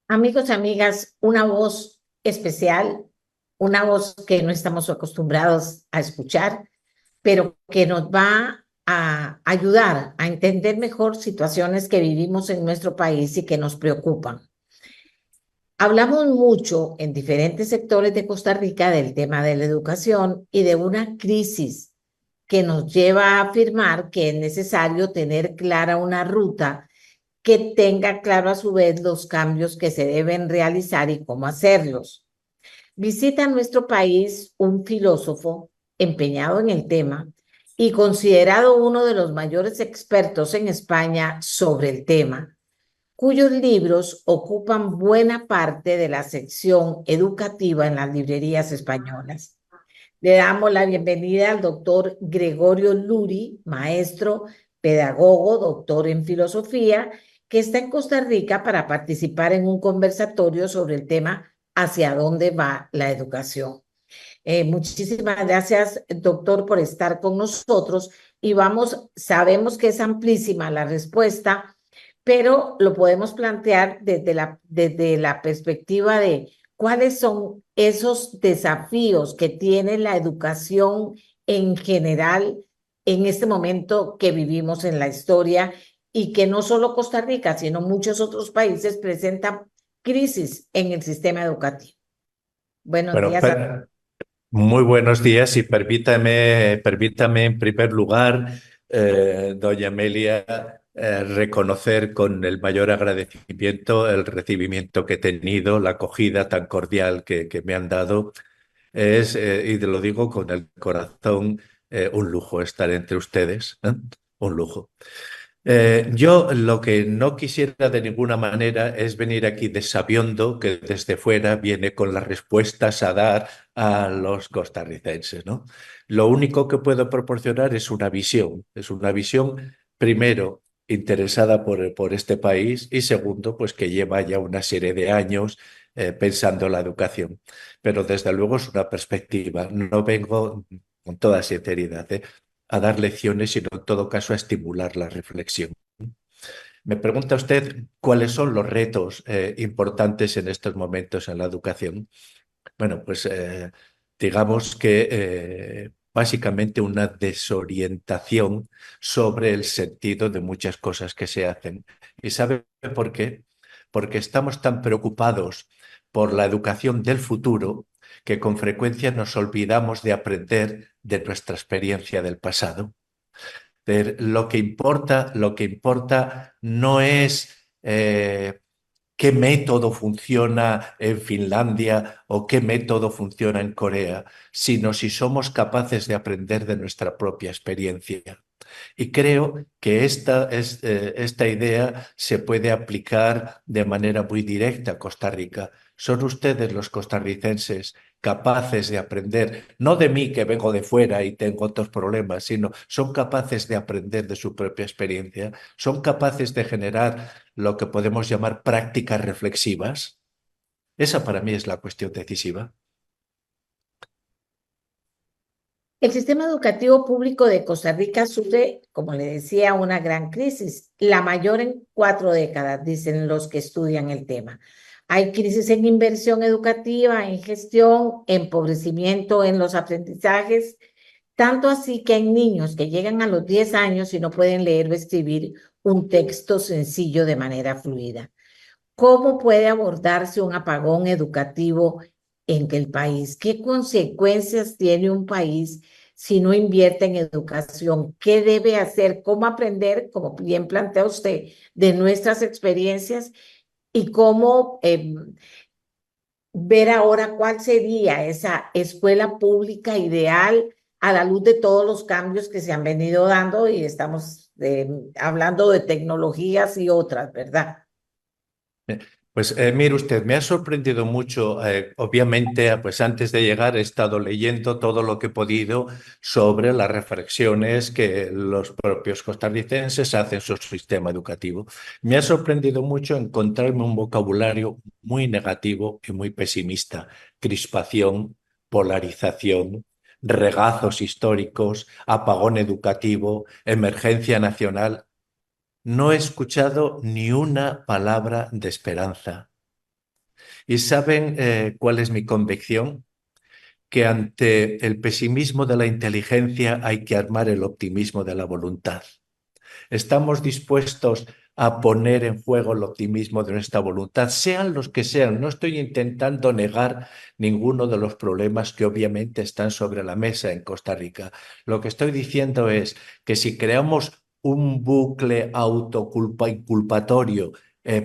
Amigos y amigas, una voz especial, una voz que no estamos acostumbrados a escuchar, pero que nos va a ayudar a entender mejor situaciones que vivimos en nuestro país y que nos preocupan. Hablamos mucho en diferentes sectores de Costa Rica del tema de la educación y de una crisis que nos lleva a afirmar que es necesario tener clara una ruta que tenga claro a su vez los cambios que se deben realizar y cómo hacerlos. Visita nuestro país un filósofo empeñado en el tema y considerado uno de los mayores expertos en España sobre el tema, cuyos libros ocupan buena parte de la sección educativa en las librerías españolas. Le damos la bienvenida al doctor Gregorio Luri, maestro, pedagogo, doctor en filosofía, que está en Costa Rica para participar en un conversatorio sobre el tema hacia dónde va la educación. Muchísimas gracias, doctor, por estar con nosotros y sabemos que es amplísima la respuesta, pero lo podemos plantear desde la perspectiva de cuáles son esos desafíos que tiene la educación en general en este momento que vivimos en la historia y que no solo Costa Rica, sino muchos otros países presentan crisis en el sistema educativo. Buenos Bueno, días a muy buenos días y permítame en primer lugar, doña Amelia, reconocer con el mayor agradecimiento el recibimiento que he tenido, la acogida tan cordial que me han dado. Y te lo digo con el corazón, un lujo estar entre ustedes, ¿eh? Un lujo. Yo lo que no quisiera de ninguna manera es venir aquí de sabiondo que desde fuera viene con las respuestas a dar a los costarricenses, ¿no? Lo único que puedo proporcionar es una visión primero interesada por este país y segundo, pues que lleva ya una serie de años pensando en la educación. Pero desde luego es una perspectiva, no vengo con toda sinceridad, a dar lecciones, sino en todo caso a estimular la reflexión. Me pregunta usted cuáles son los retos importantes en estos momentos en la educación. Bueno, pues digamos que básicamente una desorientación sobre el sentido de muchas cosas que se hacen. ¿Y sabe por qué? Porque estamos tan preocupados por la educación del futuro que con frecuencia nos olvidamos de aprender de nuestra experiencia del pasado. Lo que importa no es qué método funciona en Finlandia o qué método funciona en Corea, sino si somos capaces de aprender de nuestra propia experiencia. Y creo que esta idea se puede aplicar de manera muy directa a Costa Rica. ¿Son ustedes los costarricenses capaces de aprender, no de mí que vengo de fuera y tengo otros problemas, sino son capaces de aprender de su propia experiencia? ¿Son capaces de generar lo que podemos llamar prácticas reflexivas? Esa para mí es la cuestión decisiva. El sistema educativo público de Costa Rica sufre, como le decía, una gran crisis, la mayor en 4 décadas, dicen los que estudian el tema. Hay crisis en inversión educativa, en gestión, empobrecimiento en los aprendizajes, tanto así que hay niños que llegan a los 10 años y no pueden leer o escribir un texto sencillo de manera fluida. ¿Cómo puede abordarse un apagón educativo en el país? ¿Qué consecuencias tiene un país si no invierte en educación? ¿Qué debe hacer? ¿Cómo aprender, como bien plantea usted, de nuestras experiencias y cómo ver ahora cuál sería esa escuela pública ideal a la luz de todos los cambios que se han venido dando y estamos hablando de tecnologías y otras, ¿verdad? Pues mire usted, me ha sorprendido mucho. Obviamente, pues antes de llegar he estado leyendo todo lo que he podido sobre las reflexiones que los propios costarricenses hacen sobre su sistema educativo. Me ha sorprendido mucho encontrarme un vocabulario muy negativo y muy pesimista: crispación, polarización, regazos históricos, apagón educativo, emergencia nacional. No he escuchado ni una palabra de esperanza. ¿Y saben cuál es mi convicción? Que ante el pesimismo de la inteligencia hay que armar el optimismo de la voluntad. Estamos dispuestos a poner en juego el optimismo de nuestra voluntad, sean los que sean. No estoy intentando negar ninguno de los problemas que obviamente están sobre la mesa en Costa Rica. Lo que estoy diciendo es que si creamos un bucle autoculpatorio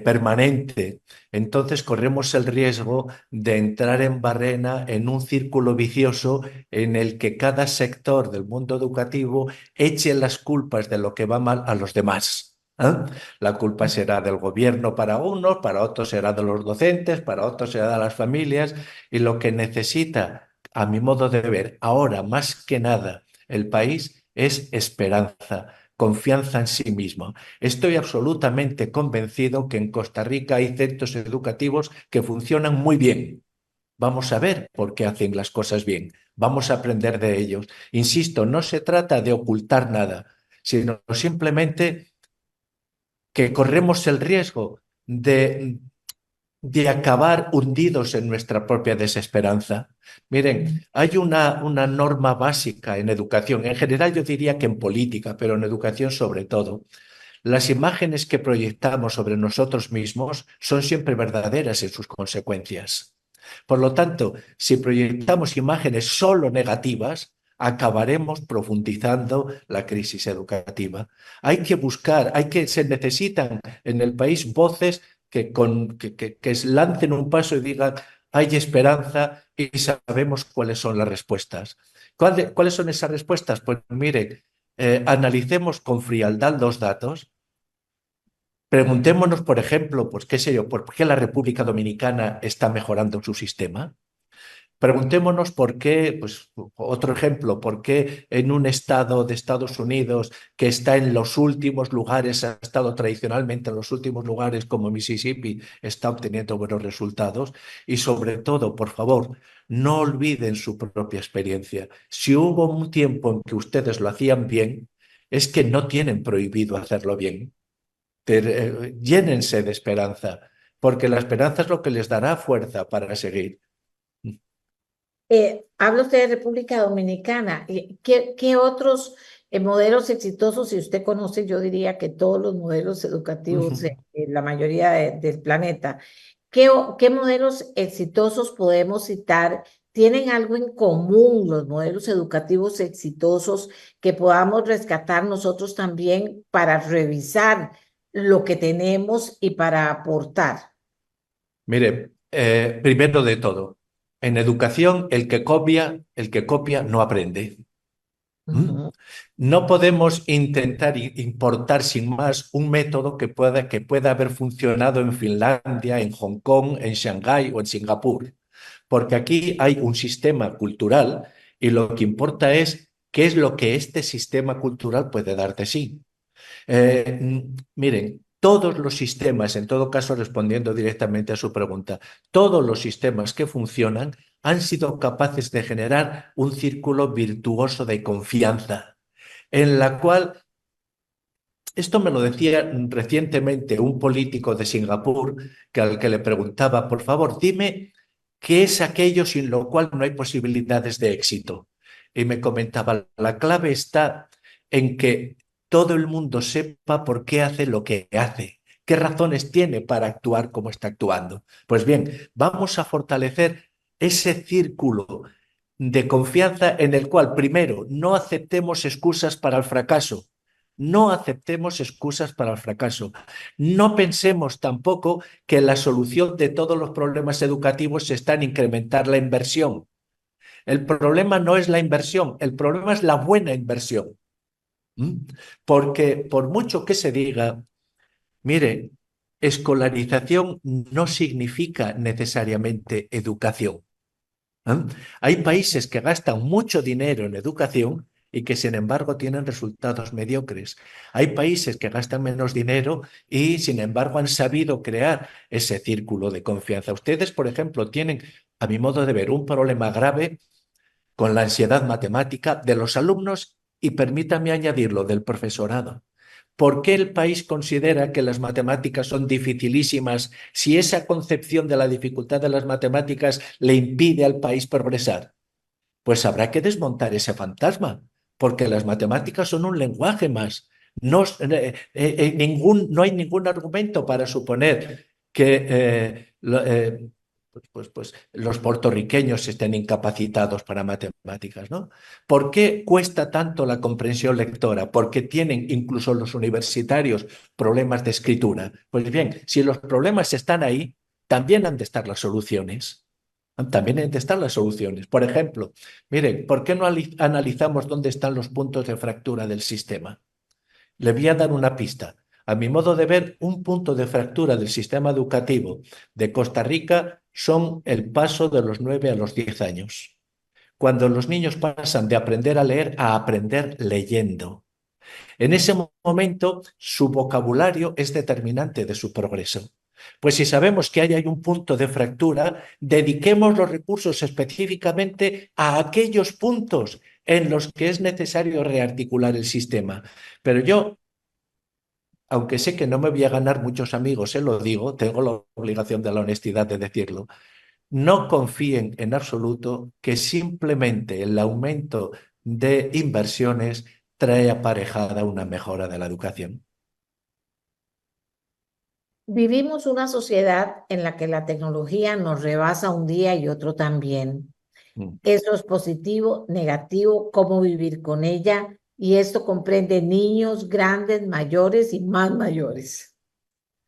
permanente, entonces corremos el riesgo de entrar en barrena en un círculo vicioso en el que cada sector del mundo educativo eche las culpas de lo que va mal a los demás. ¿Eh? La culpa será del gobierno para unos, para otros será de los docentes, para otros será de las familias, y lo que necesita, a mi modo de ver, ahora más que nada el país es esperanza, confianza en sí mismo. Estoy absolutamente convencido que en Costa Rica hay centros educativos que funcionan muy bien. Vamos a ver por qué hacen las cosas bien. Vamos a aprender de ellos. Insisto, no se trata de ocultar nada, sino simplemente que corremos el riesgo de acabar hundidos en nuestra propia desesperanza. Miren, hay una norma básica en educación. En general yo diría que en política, pero en educación sobre todo. Las imágenes que proyectamos sobre nosotros mismos son siempre verdaderas en sus consecuencias. Por lo tanto, si proyectamos imágenes solo negativas, acabaremos profundizando la crisis educativa. Hay que buscar, se necesitan en el país voces que lancen un paso y digan, hay esperanza y sabemos cuáles son las respuestas. ¿Cuáles son esas respuestas? Pues mire, analicemos con frialdad los datos. Preguntémonos, por ejemplo, pues qué sé yo, por qué la República Dominicana está mejorando su sistema. Preguntémonos por qué, pues otro ejemplo, por qué en un estado de Estados Unidos que está en los últimos lugares, ha estado tradicionalmente en los últimos lugares como Mississippi, está obteniendo buenos resultados. Y sobre todo, por favor, no olviden su propia experiencia. Si hubo un tiempo en que ustedes lo hacían bien, es que no tienen prohibido hacerlo bien. Llénense de esperanza, porque la esperanza es lo que les dará fuerza para seguir. Habla usted de República Dominicana. ¿Qué otros modelos exitosos, si usted conoce, yo diría que todos los modelos educativos en la mayoría del planeta, ¿qué modelos exitosos podemos citar? ¿Tienen algo en común los modelos educativos exitosos que podamos rescatar nosotros también para revisar lo que tenemos y para aportar? Mire, primero de todo, en educación el que copia no aprende. ¿Mm? Ujú. No podemos intentar importar sin más un método que pueda haber funcionado en Finlandia, en Hong Kong, en Shanghái o en Singapur, porque aquí hay un sistema cultural y lo que importa es qué es lo que este sistema cultural puede dar de sí. Miren, todos los sistemas, en todo caso respondiendo directamente a su pregunta, todos los sistemas que funcionan han sido capaces de generar un círculo virtuoso de confianza, en la cual, esto me lo decía recientemente un político de Singapur, al que le preguntaba, por favor, dime qué es aquello sin lo cual no hay posibilidades de éxito. Y me comentaba, la clave está en que todo el mundo sepa por qué hace lo que hace, qué razones tiene para actuar como está actuando. Pues bien, vamos a fortalecer ese círculo de confianza en el cual, primero, no aceptemos excusas para el fracaso. No aceptemos excusas para el fracaso. No pensemos tampoco que la solución de todos los problemas educativos está en incrementar la inversión. El problema no es la inversión, el problema es la buena inversión. ¿Mm? Porque por mucho que se diga, mire, escolarización no significa necesariamente educación. ¿Eh? Hay países que gastan mucho dinero en educación y que sin embargo tienen resultados mediocres. Hay países que gastan menos dinero y sin embargo han sabido crear ese círculo de confianza. Ustedes, por ejemplo, tienen, a mi modo de ver, un problema grave con la ansiedad matemática de los alumnos y permítame añadirlo, del profesorado. ¿Por qué el país considera que las matemáticas son dificilísimas si esa concepción de la dificultad de las matemáticas le impide al país progresar? Pues habrá que desmontar ese fantasma, porque las matemáticas son un lenguaje más. No, no hay ningún argumento para suponer que los puertorriqueños estén incapacitados para matemáticas, ¿no? ¿Por qué cuesta tanto la comprensión lectora? Porque tienen incluso los universitarios problemas de escritura. Pues bien, si los problemas están ahí, también han de estar las soluciones. También han de estar las soluciones. Por ejemplo, miren, ¿por qué no analizamos dónde están los puntos de fractura del sistema? Le voy a dar una pista. A mi modo de ver, un punto de fractura del sistema educativo de Costa Rica son el paso de los 9 a los 10 años. Cuando los niños pasan de aprender a leer a aprender leyendo. En ese momento, su vocabulario es determinante de su progreso. Pues si sabemos que hay un punto de fractura, dediquemos los recursos específicamente a aquellos puntos en los que es necesario rearticular el sistema. Pero yo, aunque sé que no me voy a ganar muchos amigos, se lo digo, tengo la obligación de la honestidad de decirlo, no confíen en absoluto que simplemente el aumento de inversiones trae aparejada una mejora de la educación. Vivimos una sociedad en la que la tecnología nos rebasa un día y otro también. Eso es positivo, negativo, cómo vivir con ella, y esto comprende niños, grandes, mayores y más mayores.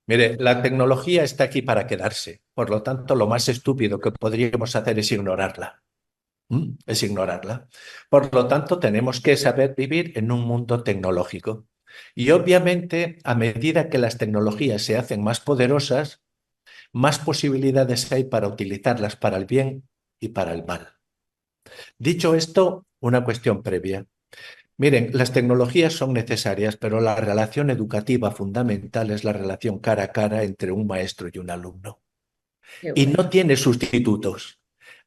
Mire, la tecnología está aquí para quedarse. Por lo tanto, lo más estúpido que podríamos hacer es ignorarla. Es ignorarla. Por lo tanto, tenemos que saber vivir en un mundo tecnológico. Y obviamente, a medida que las tecnologías se hacen más poderosas, más posibilidades hay para utilizarlas para el bien y para el mal. Dicho esto, una cuestión previa. Miren, las tecnologías son necesarias, pero la relación educativa fundamental es la relación cara a cara entre un maestro y un alumno. Qué Y bueno. no tiene sustitutos.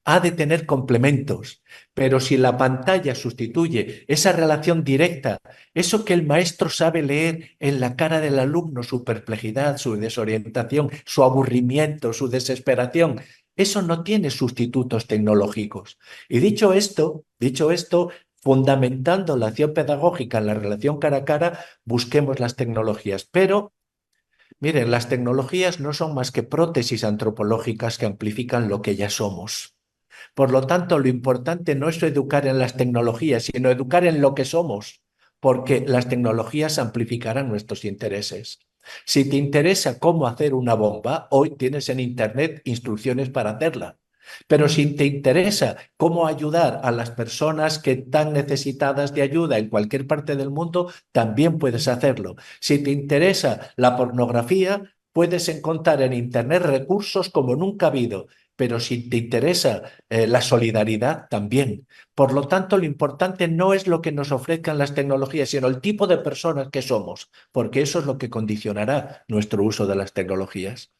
Ha de tener complementos, pero si la pantalla sustituye esa relación directa, eso que el maestro sabe leer en la cara del alumno, su perplejidad, su desorientación, su aburrimiento, su desesperación, eso no tiene sustitutos tecnológicos. Y dicho esto, fundamentando la acción pedagógica en la relación cara a cara, busquemos las tecnologías, pero miren, las tecnologías no son más que prótesis antropológicas que amplifican lo que ya somos. Por lo tanto, lo importante no es educar en las tecnologías, sino educar en lo que somos, porque las tecnologías amplificarán nuestros intereses. Si te interesa cómo hacer una bomba, hoy tienes en Internet instrucciones para hacerla. Pero si te interesa cómo ayudar a las personas que están necesitadas de ayuda en cualquier parte del mundo, también puedes hacerlo. Si te interesa la pornografía, puedes encontrar en Internet recursos como nunca ha habido. Pero si te interesa la solidaridad, también. Por lo tanto, lo importante no es lo que nos ofrezcan las tecnologías, sino el tipo de personas que somos, porque eso es lo que condicionará nuestro uso de las tecnologías.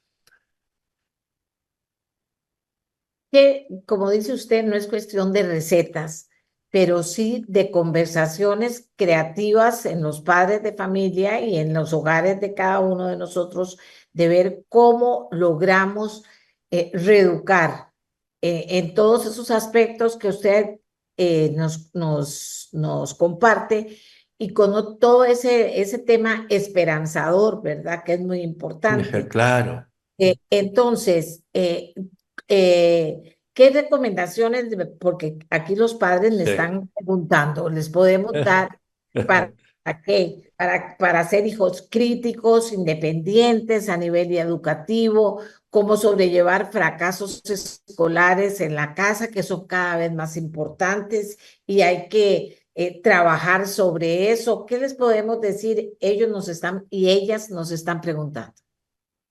Que, como dice usted, no es cuestión de recetas, pero sí de conversaciones creativas en los padres de familia y en los hogares de cada uno de nosotros, de ver cómo logramos reeducar en todos esos aspectos que usted nos comparte, y con todo ese tema esperanzador, ¿verdad? Que es muy importante. Claro. Entonces, ¿qué recomendaciones? Porque aquí los padres me Sí. están preguntando, ¿les podemos dar para qué? Para ser hijos críticos, independientes a nivel educativo, cómo sobrellevar fracasos escolares en la casa, que son cada vez más importantes y hay que trabajar sobre eso. ¿Qué les podemos decir? Ellos nos están y ellas nos están preguntando.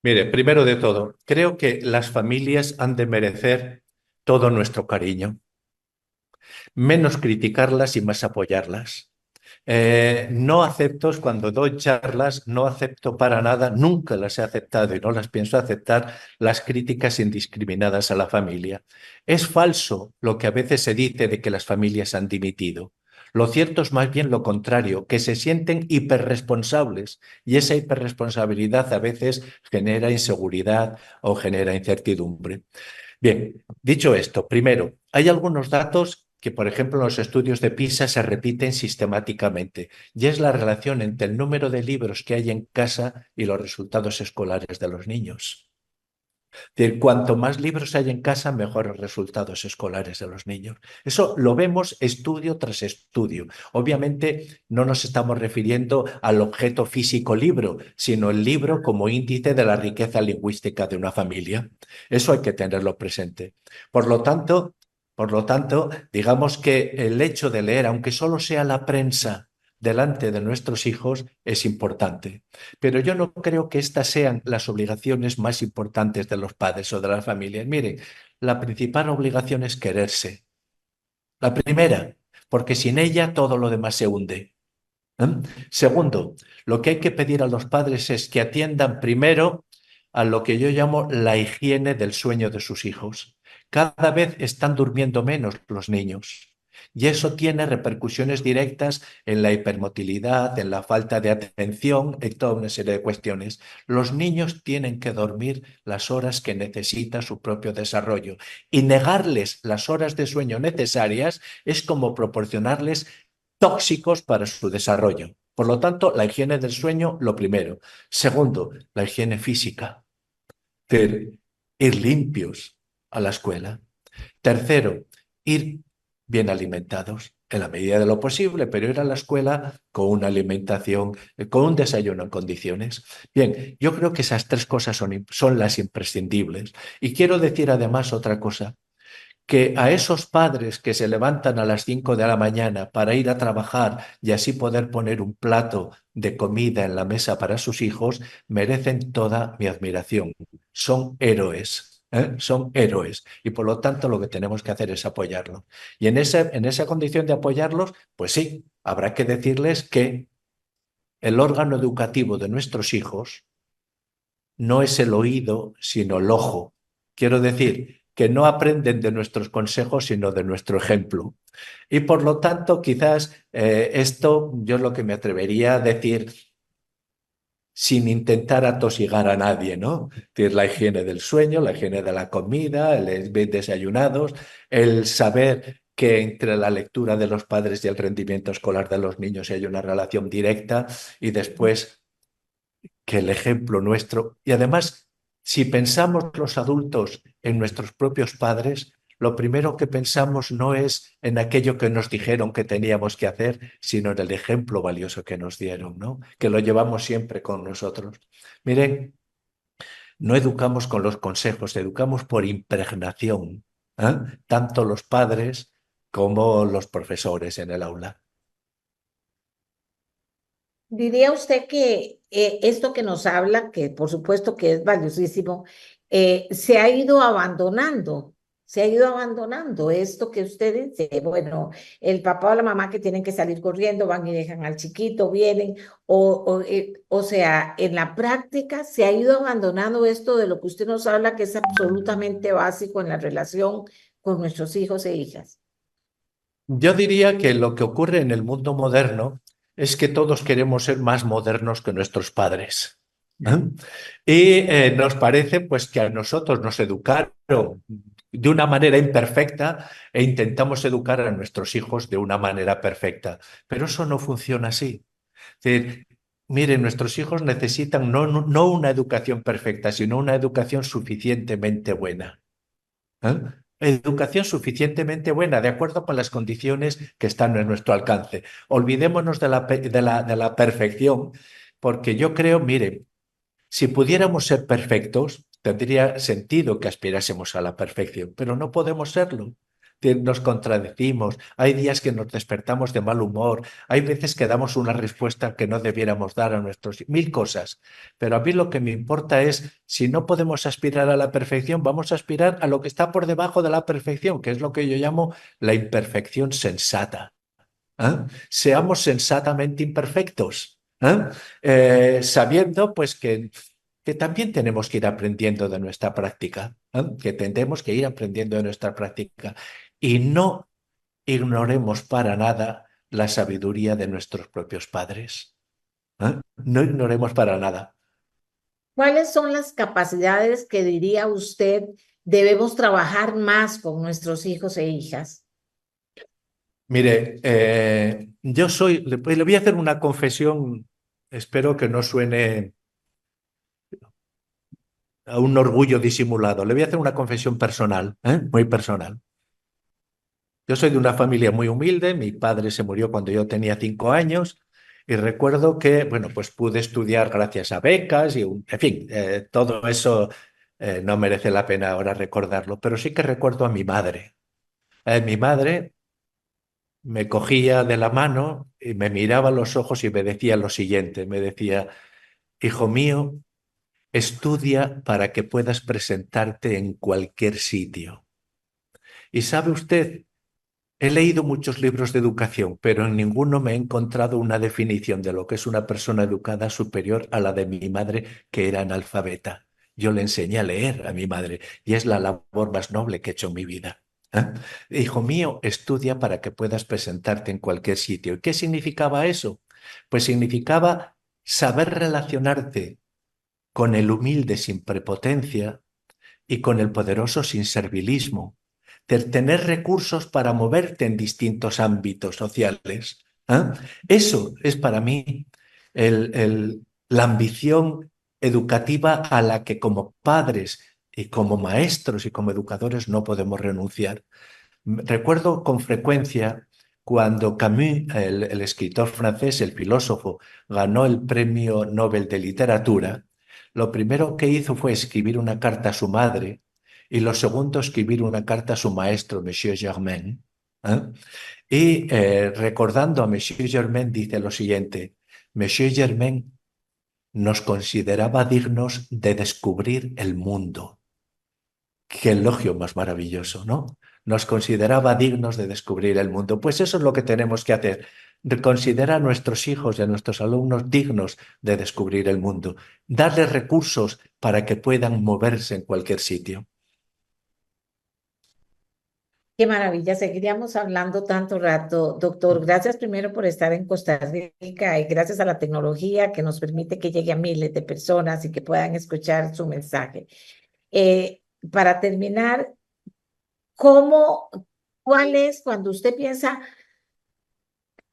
Mire, primero de todo, creo que las familias han de merecer todo nuestro cariño, menos criticarlas y más apoyarlas. No acepto, cuando doy charlas, no acepto para nada, nunca las he aceptado y no las pienso aceptar, las críticas indiscriminadas a la familia. Es falso lo que a veces se dice de que las familias han dimitido. Lo cierto es más bien lo contrario, que se sienten hiperresponsables y esa hiperresponsabilidad a veces genera inseguridad o genera incertidumbre. Bien, dicho esto, primero, hay algunos datos que, por ejemplo, en los estudios de PISA se repiten sistemáticamente, y es la relación entre el número de libros que hay en casa y los resultados escolares de los niños. Es decir, cuanto más libros hay en casa, mejores resultados escolares de los niños. Eso lo vemos estudio tras estudio. Obviamente no nos estamos refiriendo al objeto físico libro, sino el libro como índice de la riqueza lingüística de una familia. Eso hay que tenerlo presente. Por lo tanto, digamos que el hecho de leer, aunque solo sea la prensa, delante de nuestros hijos es importante. Pero yo no creo que estas sean las obligaciones más importantes de los padres o de las familias. Miren, la principal obligación es quererse. La primera, porque sin ella todo lo demás se hunde. ¿Eh? Segundo, lo que hay que pedir a los padres es que atiendan primero a lo que yo llamo la higiene del sueño de sus hijos. Cada vez están durmiendo menos los niños. Y eso tiene repercusiones directas en la hipermotilidad, en la falta de atención, en toda una serie de cuestiones. Los niños tienen que dormir las horas que necesita su propio desarrollo. Y negarles las horas de sueño necesarias es como proporcionarles tóxicos para su desarrollo. Por lo tanto, la higiene del sueño, lo primero. Segundo, la higiene física. Ir limpios a la escuela. Tercero, ir bien alimentados en la medida de lo posible, pero ir a la escuela con una alimentación, con un desayuno en condiciones. Bien, yo creo que esas tres cosas son las imprescindibles. Y quiero decir además otra cosa, que a esos padres que se levantan a las 5 de la mañana para ir a trabajar y así poder poner un plato de comida en la mesa para sus hijos, merecen toda mi admiración. Son héroes. Son héroes y por lo tanto lo que tenemos que hacer es apoyarlos. Y en esa condición de apoyarlos, pues sí, habrá que decirles que el órgano educativo de nuestros hijos no es el oído, sino el ojo. Quiero decir que no aprenden de nuestros consejos, sino de nuestro ejemplo. Y por lo tanto, quizás esto yo es lo que me atrevería a decir sin intentar atosigar a nadie, ¿no? Es decir, la higiene del sueño, la higiene de la comida, el bien desayunados, el saber que entre la lectura de los padres y el rendimiento escolar de los niños hay una relación directa y después que el ejemplo nuestro. Y además, si pensamos los adultos en nuestros propios padres, lo primero que pensamos no es en aquello que nos dijeron que teníamos que hacer, sino en el ejemplo valioso que nos dieron, ¿no? Que lo llevamos siempre con nosotros. Miren, no educamos con los consejos, educamos por impregnación, ¿eh? Tanto los padres como los profesores en el aula. Diría usted que esto que nos habla, que por supuesto que es valiosísimo, se ha ido abandonando esto que usted dice, bueno, el papá o la mamá que tienen que salir corriendo, van y dejan al chiquito, vienen, o sea, en la práctica se ha ido abandonando esto de lo que usted nos habla, que es absolutamente básico en la relación con nuestros hijos e hijas. Yo diría que lo que ocurre en el mundo moderno es que todos queremos ser más modernos que nuestros padres. ¿Eh? Y nos parece pues que a nosotros nos educaron de una manera imperfecta e intentamos educar a nuestros hijos de una manera perfecta. Pero eso no funciona así. Es decir, miren, nuestros hijos necesitan no una educación perfecta, sino una educación suficientemente buena. ¿Eh? Educación suficientemente buena, de acuerdo con las condiciones que están en nuestro alcance. Olvidémonos de la perfección, porque yo creo, mire, si pudiéramos ser perfectos, tendría sentido que aspirásemos a la perfección, pero no podemos serlo. Nos contradecimos, hay días que nos despertamos de mal humor, hay veces que damos una respuesta que no debiéramos dar a nuestros mil cosas, pero a mí lo que me importa es, si no podemos aspirar a la perfección, vamos a aspirar a lo que está por debajo de la perfección, que es lo que yo llamo la imperfección sensata. ¿Eh? Seamos sensatamente imperfectos, sabiendo pues que también tenemos que ir aprendiendo de nuestra práctica, que tendremos que ir aprendiendo de nuestra práctica y no ignoremos para nada la sabiduría de nuestros propios padres. ¿Eh? No ignoremos para nada. ¿Cuáles son las capacidades que diría usted debemos trabajar más con nuestros hijos e hijas? Mire, le voy a hacer una confesión, espero que no suene a un orgullo disimulado. Le voy a hacer una confesión personal, muy personal. Yo soy de una familia muy humilde, mi padre se murió cuando yo tenía 5 años y recuerdo que, bueno, pues pude estudiar gracias a becas y, en fin, todo eso no merece la pena ahora recordarlo, pero sí que recuerdo a mi madre. Mi madre me cogía de la mano y me miraba a los ojos y me decía lo siguiente, me decía, hijo mío, estudia para que puedas presentarte en cualquier sitio. Y sabe usted, he leído muchos libros de educación, pero en ninguno me he encontrado una definición de lo que es una persona educada superior a la de mi madre, que era analfabeta. Yo le enseñé a leer a mi madre y es la labor más noble que he hecho en mi vida. ¿Eh? Hijo mío, estudia para que puedas presentarte en cualquier sitio. ¿Y qué significaba eso? Pues significaba saber relacionarte con el humilde sin prepotencia y con el poderoso sin servilismo, de tener recursos para moverte en distintos ámbitos sociales. ¿Eh? Eso es para mí la ambición educativa a la que como padres y como maestros y como educadores no podemos renunciar. Recuerdo con frecuencia cuando Camus, el escritor francés, el filósofo, ganó el Premio Nobel de Literatura, lo primero que hizo fue escribir una carta a su madre y lo segundo escribir una carta a su maestro, Monsieur Germain. ¿Eh? Y recordando a Monsieur Germain dice lo siguiente, Monsieur Germain nos consideraba dignos de descubrir el mundo. Qué elogio más maravilloso, ¿no? Nos consideraba dignos de descubrir el mundo. Pues eso es lo que tenemos que hacer. Considerar a nuestros hijos y a nuestros alumnos dignos de descubrir el mundo. Darles recursos para que puedan moverse en cualquier sitio. Qué maravilla, seguiríamos hablando tanto rato. Doctor, gracias primero por estar en Costa Rica y gracias a la tecnología que nos permite que llegue a miles de personas y que puedan escuchar su mensaje. Eh, para terminar, ¿cómo, cuál es cuando usted piensa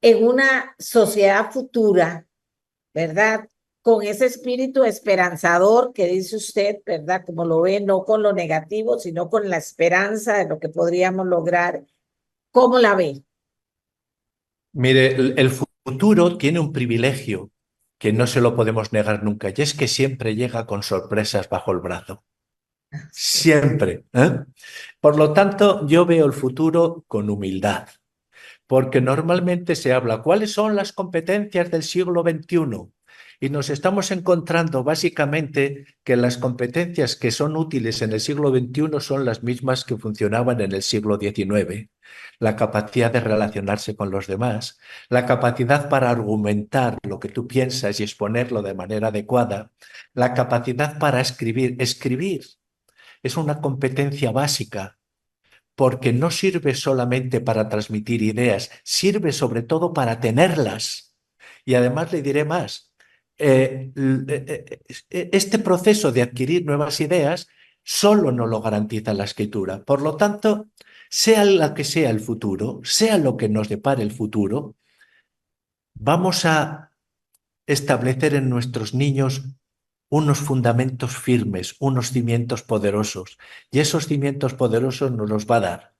en una sociedad futura, ¿verdad? Con ese espíritu esperanzador que dice usted, ¿verdad? Como lo ve, no con lo negativo, sino con la esperanza de lo que podríamos lograr. ¿Cómo la ve? Mire, el futuro tiene un privilegio que no se lo podemos negar nunca, y es que siempre llega con sorpresas bajo el brazo. Sí. Siempre. Por lo tanto, yo veo el futuro con humildad. Porque normalmente se habla, ¿cuáles son las competencias del siglo XXI? Y nos estamos encontrando básicamente que las competencias que son útiles en el siglo XXI son las mismas que funcionaban en el siglo XIX. La capacidad de relacionarse con los demás, la capacidad para argumentar lo que tú piensas y exponerlo de manera adecuada, la capacidad para escribir. Escribir es una competencia básica porque no sirve solamente para transmitir ideas, sirve sobre todo para tenerlas. Y además le diré más, este proceso de adquirir nuevas ideas solo nos lo garantiza la escritura. Por lo tanto, sea la que sea el futuro, sea lo que nos depare el futuro, vamos a establecer en nuestros niños unos fundamentos firmes, unos cimientos poderosos. Y esos cimientos poderosos nos los va a dar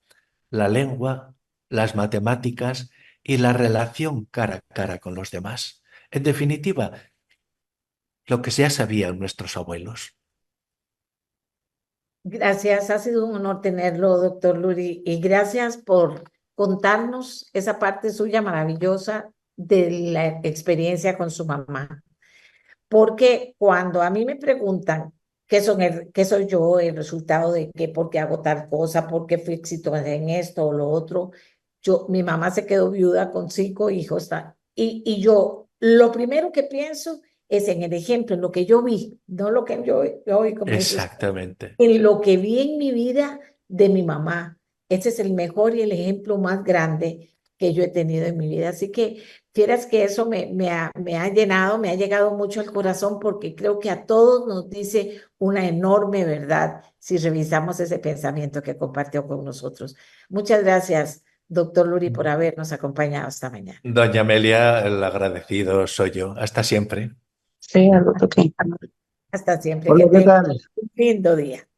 la lengua, las matemáticas y la relación cara a cara con los demás. En definitiva, lo que ya sabían nuestros abuelos. Gracias, ha sido un honor tenerlo, doctor Luri, y gracias por contarnos esa parte suya maravillosa de la experiencia con su mamá. Porque cuando a mí me preguntan qué soy yo, el resultado de qué, por qué hago tal cosa, por qué fui exitosa en esto o lo otro, mi mamá se quedó viuda con 5 hijos, y yo lo primero que pienso es en el ejemplo, en lo que yo vi, no lo que yo vi, como dice usted, Exactamente. en lo que vi en mi vida de mi mamá. Ese es el mejor y el ejemplo más grande que yo he tenido en mi vida. Así que fieras que eso me ha llenado, me ha llegado mucho al corazón porque creo que a todos nos dice una enorme verdad si revisamos ese pensamiento que compartió con nosotros. Muchas gracias, doctor Luri, por habernos acompañado esta mañana. Doña Amelia, el agradecido soy yo. Hasta siempre. Sí, algo que Hasta siempre. Hola, Que ¿qué tenga tal? un lindo día.